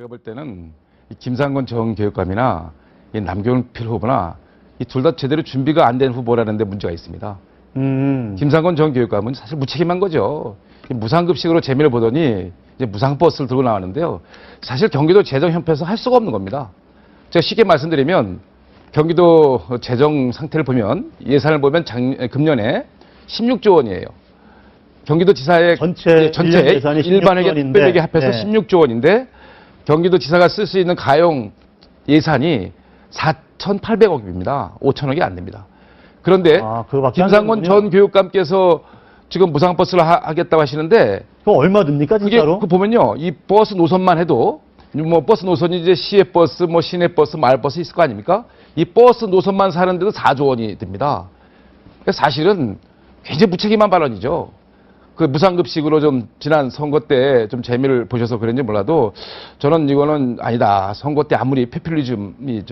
제가 볼 때는 이 김상곤 전 교육감이나 이 남경필 후보나 이 둘 다 제대로 준비가 안 된 후보라는 데 문제가 있습니다. 김상곤 전 교육감은 사실 무책임한 거죠. 무상급식으로 재미를 보더니 이제 무상버스를 들고 나왔는데요. 사실 경기도 재정 형편에서 할 수가 없는 겁니다. 제가 쉽게 말씀드리면 경기도 재정 상태를 보면 예산을 보면 금년에 16조 원이에요. 경기도 지사의 전체 일반회계 특별회계 합해서 16조 원인데 경기도 지사가 쓸 수 있는 가용 예산이 4,800억입니다. 5천억이 안 됩니다. 그런데 김상곤 전 교육감께서 지금 무상버스를 하겠다고 하시는데 그거 얼마 듭니까 진짜로? 그게 보면요, 이 버스 노선만 해도 뭐 버스 노선이 이제 시외버스, 뭐 시내버스, 마을버스 있을 거 아닙니까? 이 버스 노선만 사는데도 4조 원이 듭니다. 사실은 굉장히 무책임한 발언이죠. 그 무상급식으로 좀 지난 선거 때 좀 재미를 보셔서 그런지 몰라도 저는 이거는 아니다. 선거 때 아무리 페퓰리즘이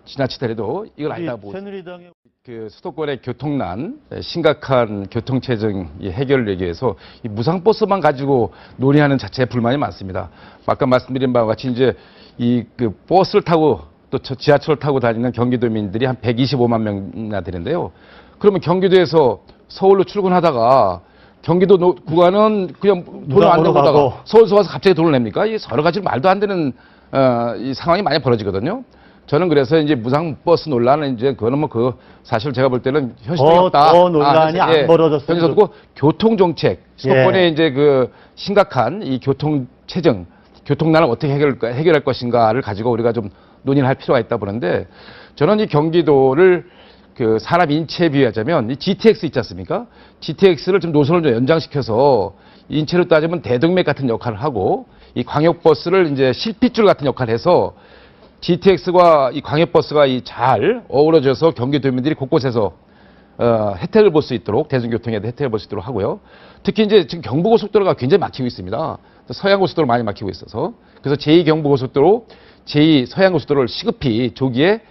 지나치더라도 이걸 아니다 보고. 새누리당의 그 수도권의 교통난, 심각한 교통체증 해결을 위해서 이 무상버스만 가지고 논의하는 자체에 불만이 많습니다. 아까 말씀드린 바와 같이 이제 이 그 버스를 타고 또 지하철을 타고 다니는 경기도민들이 한 125만 명이나 되는데요. 그러면 경기도에서 서울로 출근하다가 경기도 구간은 그냥 돈을 안 내고 다가 서울서 와서 갑자기 돈을 냅니까? 이 여러 가지 말도 안 되는 이 상황이 많이 벌어지거든요. 저는 그래서 이제 무상버스 논란은 이제 그거는 뭐 사실 제가 볼 때는 현실성이 없다. 더 논란이 안 벌어졌어요. 현실적으로 교통정책, 수도권의 이제 그 심각한 이 교통체증, 교통난을 어떻게 해결할 것인가를 가지고 우리가 좀 논의를 할 필요가 있다 보는데 저는 이 경기도를 그 사람 인체에 비유하자면 이 GTX 있지 않습니까? GTX를 좀 노선을 좀 연장시켜서 인체로 따지면 대동맥 같은 역할을 하고 이 광역버스를 이제 실핏줄 같은 역할을 해서 GTX와 이 광역버스가 잘 어우러져서 경기도민들이 곳곳에서 혜택을 볼 수 있도록 대중교통에도 혜택을 볼 수 있도록 하고요. 특히 이제 지금 경부고속도로가 굉장히 막히고 있습니다. 서해안고속도로 많이 막히고 있어서 그래서 제2경부고속도로, 제2서해안고속도로를 시급히 조기에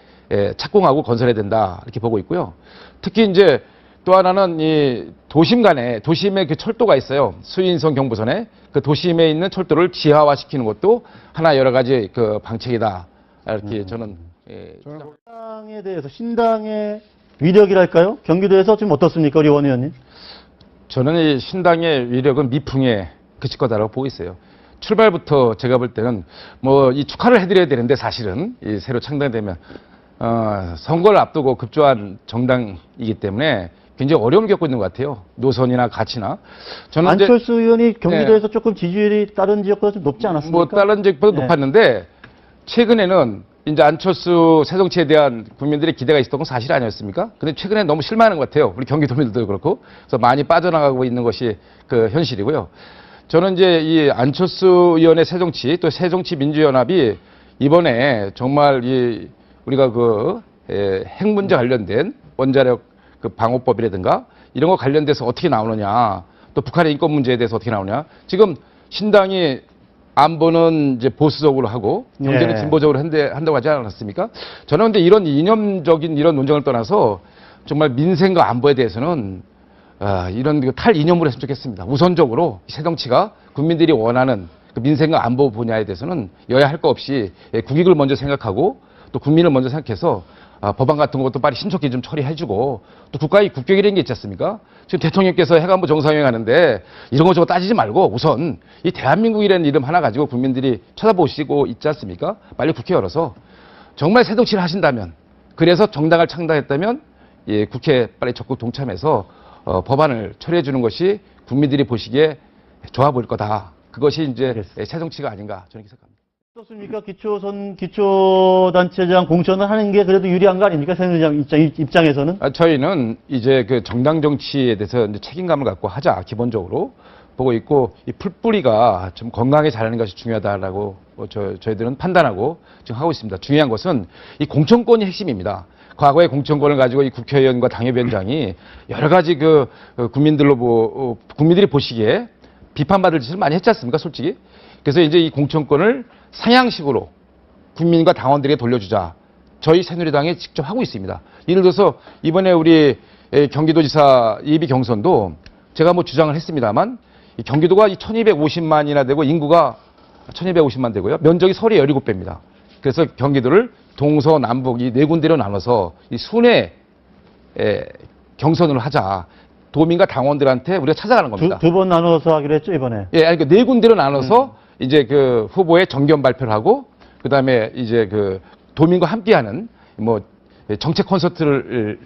착공하고 건설해야 된다 이렇게 보고 있고요. 특히 이제 또 하나는 이 도심에 그 철도가 있어요. 수인선 경부선에 그 도심에 있는 철도를 지하화시키는 것도 하나 여러 가지 그 방책이다 이렇게 저는 신당에 대해서 신당의 위력이랄까요? 경기도에서 지금 어떻습니까, 우리 원 의원님? 저는 이 신당의 위력은 미풍에 그칠 거다라고 보고 있어요. 출발부터 제가 볼 때는 뭐 이 축하를 해드려야 되는데 사실은 이 새로 창당되면 선거를 앞두고 급조한 정당이기 때문에 굉장히 어려움을 겪고 있는 것 같아요. 노선이나 가치나. 저는 안철수 의원이 경기도에서 조금 지지율이 다른 지역보다 좀 높지 않았습니까? 뭐 다른 지역보다 높았는데 최근에는 이제 안철수 새정치에 대한 국민들의 기대가 있었던 건 사실 아니었습니까? 근데 최근에 너무 실망하는 것 같아요. 우리 경기도민들도 그렇고. 그래서 많이 빠져나가고 있는 것이 그 현실이고요. 저는 이제 이 안철수 의원의 새정치 또 새정치민주연합이 이번에 정말 우리가 핵 문제 관련된 원자력 그 방호법이라든가 이런 거 관련돼서 어떻게 나오느냐, 또 북한의 인권 문제에 대해서 어떻게 나오냐. 지금 신당이 안보는 이제 보수적으로 하고 경제는 진보적으로 한다고 하지 않았습니까? 저는 근데 이런 이념적인 이런 논쟁을 떠나서 정말 민생과 안보에 대해서는 이런 탈이념으로 했으면 좋겠습니다. 우선적으로 새정치가 국민들이 원하는 그 민생과 안보 분야에 대해서는 여야 할 거 없이 국익을 먼저 생각하고 또 국민을 먼저 생각해서 법안 같은 것도 빨리 신속히 좀 처리해주고 또 국가의 국격이라는 게 있지 않습니까? 지금 대통령께서 해관부 정상회의 하는데 이런 거 저거 따지지 말고 우선 이 대한민국이라는 이름 하나 가지고 국민들이 쳐다보시고 있지 않습니까? 빨리 국회 열어서 정말 새정치를 하신다면 그래서 정당을 창당했다면 국회에 빨리 적극 동참해서 법안을 처리해 주는 것이 국민들이 보시기에 좋아 보일 거다. 그것이 이제 새정치가 아닌가 저는 이렇게 생각합니다. 어떻습니까? 기초단체장 공천을 하는 게 그래도 유리한 거 아닙니까? 새누리당 입장에서는? 저희는 이제 그 정당 정치에 대해서 이제 책임감을 갖고 하자 기본적으로 보고 있고 이 풀뿌리가 좀 건강하게 자라는 것이 중요하다라고 저희들은 판단하고 지금 하고 있습니다. 중요한 것은 이 공천권이 핵심입니다. 과거의 공천권을 가지고 이 국회의원과 당협위원장이 여러 가지 국민들이 보시기에 비판받을 짓을 많이 했지 않습니까? 솔직히. 그래서 이제 이 공천권을 상향식으로 국민과 당원들에게 돌려주자. 저희 새누리당이 직접 하고 있습니다. 예를 들어서 이번에 우리 경기도지사 예비 경선도 제가 뭐 주장을 했습니다만 경기도가 1250만이나 되고 인구가 1250만 되고요. 면적이 서울의 17배입니다. 그래서 경기도를 동서남북 이 네 군데로 나눠서 이 순회 경선을 하자. 도민과 당원들한테 우리가 찾아가는 겁니다. 두 번 나눠서 하기로 했죠, 이번에. 예, 아니, 네 군데로 나눠서 이제 그 후보의 정견 발표를 하고, 그 다음에 이제 그 도민과 함께하는 뭐 정책 콘서트를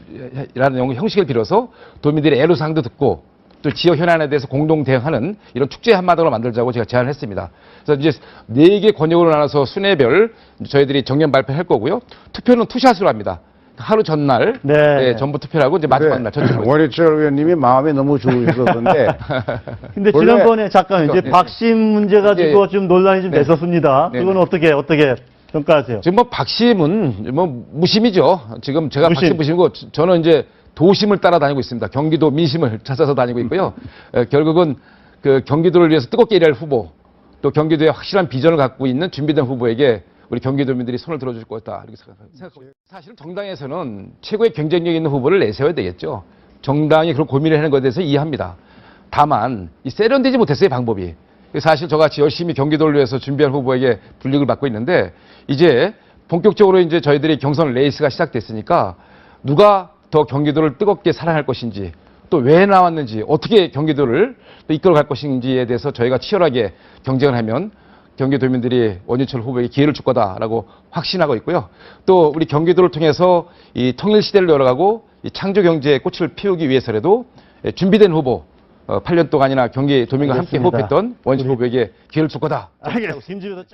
라는 형식을 빌어서 도민들의 애로사항도 듣고 또 지역 현안에 대해서 공동 대응하는 이런 축제 한마당으로 만들자고 제가 제안을 했습니다. 그래서 이제 4개 권역으로 나눠서 순회별 저희들이 정견 발표할 거고요. 투표는 투샷으로 합니다. 하루 전날 네. 전부 투표를 하고 이제 마지막 날 전투를 원희철 의원님이 마음이 너무 좋으셨던데 근데 원래- 지난번에 잠깐 이제 예. 박심 문제 가지고 예. 좀 논란이 좀 네. 됐었습니다. 네. 그건 어떻게 평가하세요? 지금 뭐 박심은 뭐 무심이죠. 지금 제가 무심. 박심 무심이고 저는 이제 도심을 따라다니고 있습니다. 경기도 민심을 찾아서 다니고 있고요. 결국은 그 경기도를 위해서 뜨겁게 일할 후보, 또 경기도에 확실한 비전을 갖고 있는 준비된 후보에게 우리 경기도민들이 손을 들어줄 것 같다 이렇게 생각하고 있습니다. 사실 정당에서는 최고의 경쟁력 있는 후보를 내세워야 되겠죠. 정당이 그런 고민을 하는 것에 대해서 이해합니다. 다만 이 세련되지 못했어요, 방법이. 사실 저같이 열심히 경기도를 위해서 준비한 후보에게 불이익을 받고 있는데 이제 본격적으로 이제 저희들이 경선 레이스가 시작됐으니까 누가 더 경기도를 뜨겁게 사랑할 것인지 또 왜 나왔는지 어떻게 경기도를 또 이끌어갈 것인지에 대해서 저희가 치열하게 경쟁을 하면 경기도민들이 원희철 후보에게 기회를 줄 거다라고 확신하고 있고요. 또 우리 경기도를 통해서 이 통일 시대를 열어가고 이 창조 경제의 꽃을 피우기 위해서라도 준비된 후보 8년 동안이나 경기도민과 함께 알겠습니다. 호흡했던 원희철 후보에게 기회를 줄 거다. 알겠습니다. 김지우도